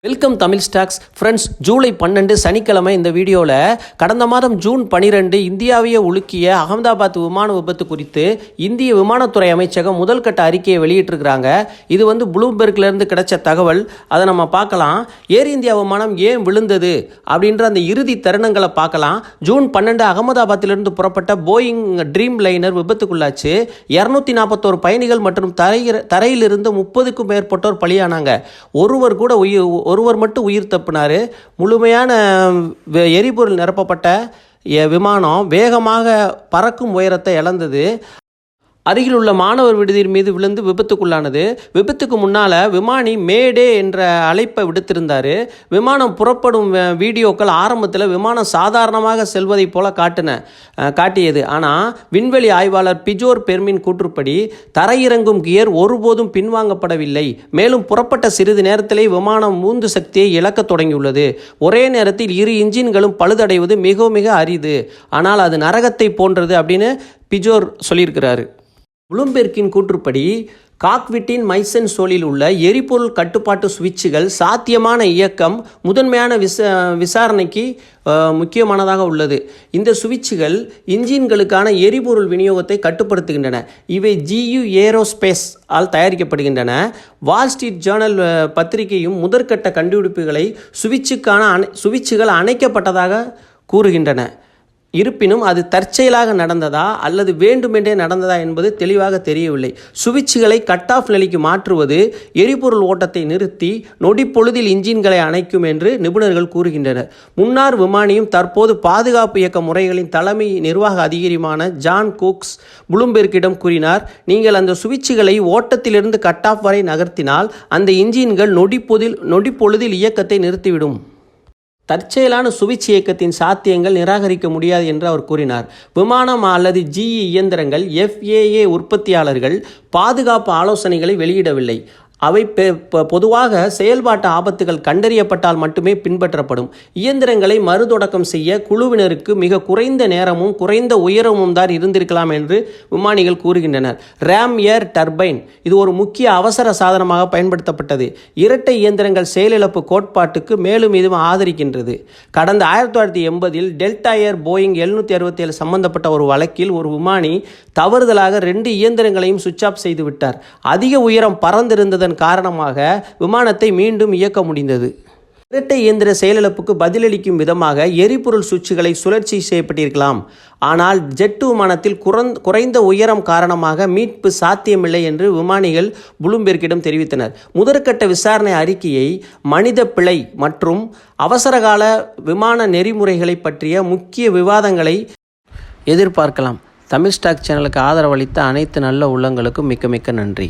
Welcome Tamil stocks friends. July 12 சனிக்கிழமை இந்த வீடியோவில் கடந்த மாதம் ஜூன் 12 இந்தியாவையே உலுக்கிய அகமதாபாத் விமான விபத்து குறித்து இந்திய விமானத்துறை அமைச்சகம் முதல் கட்ட அறிக்கையை வெளியிட்டிருக்கிறாங்க. இது ப்ளூம்பெர்க்லேருந்து கிடைச்ச தகவல். அதை நம்ம பார்க்கலாம். ஏர் இந்தியா விமானம் ஏன் விழுந்தது அப்படின்ற அந்த இறுதி தருணங்களை பார்க்கலாம். ஜூன் 12 அகமதாபாத்திலிருந்து புறப்பட்ட போயிங் ட்ரீம் லைனர் விபத்துக்குள்ளாச்சு. 241 பயணிகள் மற்றும் தரையிலிருந்து 30க்கும் மேற்பட்டோர் பலியானாங்க. ஒருவர் மட்டும் உயிர் தப்பினார். முழுமையான எரிபொருள் நிரப்பப்பட்ட விமானம் வேகமாக பறக்கும் உயரத்தை இழந்தது. அருகில் உள்ள மாணவர் விடுதியின் மீது விழுந்து விபத்துக்குள்ளானது. விபத்துக்கு முன்னால் விமானி மேடே என்ற அழைப்பை விடுத்திருந்தார். விமானம் புறப்படும் வீடியோக்கள் ஆரம்பத்தில் விமானம் சாதாரணமாக செல்வதை போல காட்டியது. ஆனால் விண்வெளி ஆய்வாளர் பிஜோர் பெர்மின் கூற்றுப்படி தரையிறங்கும் கியர் ஒருபோதும் பின்வாங்கப்படவில்லை. மேலும் புறப்பட்ட சிறிது நேரத்திலே விமானம் உந்து சக்தியை இழக்க தொடங்கியுள்ளது. ஒரே நேரத்தில் இரு இன்ஜின்களும் பழுதடைவது மிக அரிது. ஆனால் அது நரகத்தை போன்றது அப்படின்னு பிஜோர் சொல்லியிருக்கிறாரு. ப்ளூம்பெர்க்கின் கூற்றுப்படி காக்விட்டின் மைசன் சோலில் உள்ள எரிபொருள் கட்டுப்பாட்டு சுவிட்சுகள் சாத்தியமான இயக்கம் முதன்மையான விசாரணைக்கு முக்கியமானதாக உள்ளது. இந்த சுவிட்சுகள் இன்ஜின்களுக்கான எரிபொருள் விநியோகத்தை கட்டுப்படுத்துகின்றன. இவை GU ஏரோஸ்பேஸ் ஆல் தயாரிக்கப்படுகின்றன. வால் ஸ்ட்ரீட் ஜேர்னல் பத்திரிகையும் முதற்கட்ட கண்டுபிடிப்புகளை சுவிட்சுகள் அணைக்கப்பட்டதாக கூறுகின்றன. இருப்பினும் அது தற்செயலாக நடந்ததா அல்லது வேண்டுமென்றே நடந்ததா என்பது தெளிவாக தெரியவில்லை. சுவிட்சுகளை கட் ஆஃப் நிலைக்கு மாற்றுவது எரிபொருள் ஓட்டத்தை நிறுத்தி நொடிப்பொழுதில் இன்ஜின்களை அணைக்கும் என்று நிபுணர்கள் கூறுகின்றனர். முன்னாள் விமானியும் தற்போது பாதுகாப்பு இயக்க முறைகளின் தலைமை நிர்வாக அதிகாரியுமான ஜான் குக்ஸ் ப்ளூம்பெர்க்கிடம் கூறினார், நீங்கள் அந்த சுவிட்சுகளை ஓட்டத்திலிருந்து கட் ஆஃப் வரை நகர்த்தினால் அந்த இன்ஜின்கள் நொடிப்பொழுதில் இயக்கத்தை நிறுத்திவிடும். தற்செயலான சுவிட்ச் இயக்கத்தின் சாத்தியங்கள் நிராகரிக்க முடியாது என்று அவர் கூறினார். விமானம் அல்லது GE இயந்திரங்கள் FAA உற்பத்தியாளர்கள் பாதுகாப்பு ஆலோசனைகளை வெளியிடவில்லை. அவை பொதுவாக செயல்பாட்டு ஆபத்துகள் கண்டறியப்பட்டால் மட்டுமே பின்பற்றப்படும். இயந்திரங்களை மறுதொடக்கம் செய்ய குழுவினருக்கு மிக குறைந்த நேரமும் குறைந்த உயரமும் தான் இருந்திருக்கலாம் என்று விமானிகள் கூறுகின்றனர். ரேம் ஏர் டர்பைன் இது ஒரு முக்கிய அவசர சாதனமாக பயன்படுத்தப்பட்டது. இரட்டை இயந்திரங்கள் செயலிழப்பு கோட்பாட்டுக்கு மேலும் இதுவும் ஆதரிக்கின்றது. கடந்த 1980 டெல்டா ஏர் போயிங் 767 சம்பந்தப்பட்ட ஒரு வழக்கில் ஒரு விமானி தவறுதலாக 2 இயந்திரங்களையும் சுவிட்ச் ஆஃப் செய்து விட்டார். அதிக உயரம் பறந்திருந்தது காரணமாக விமானத்தை மீண்டும் இயக்க முடிந்தது. இரட்டை இயந்திர செயலிழப்புக்கு பதிலளிக்கும் விதமாக எரிபொருள் சுவிட்சுகளை சுழற்சி செய்யப்பட்டிருக்கலாம். ஆனால் ஜெட் விமானத்தில் குறைந்த உயரம் காரணமாக மீட்பு சாத்தியமில்லை என்று விமானிகள் ப்ளூம்பெர்க்கிடம் தெரிவித்தனர். முதற்கட்ட விசாரணை அறிக்கையை மனித பிழை மற்றும் அவசரகால விமான நெறிமுறைகளை பற்றிய முக்கிய விவாதங்களை எதிர்பார்க்கலாம். தமிழ் ஸ்டாக் சேனலுக்கு ஆதரவளித்த அனைத்து நல்ல உள்ளங்களுக்கும் மிக்க நன்றி.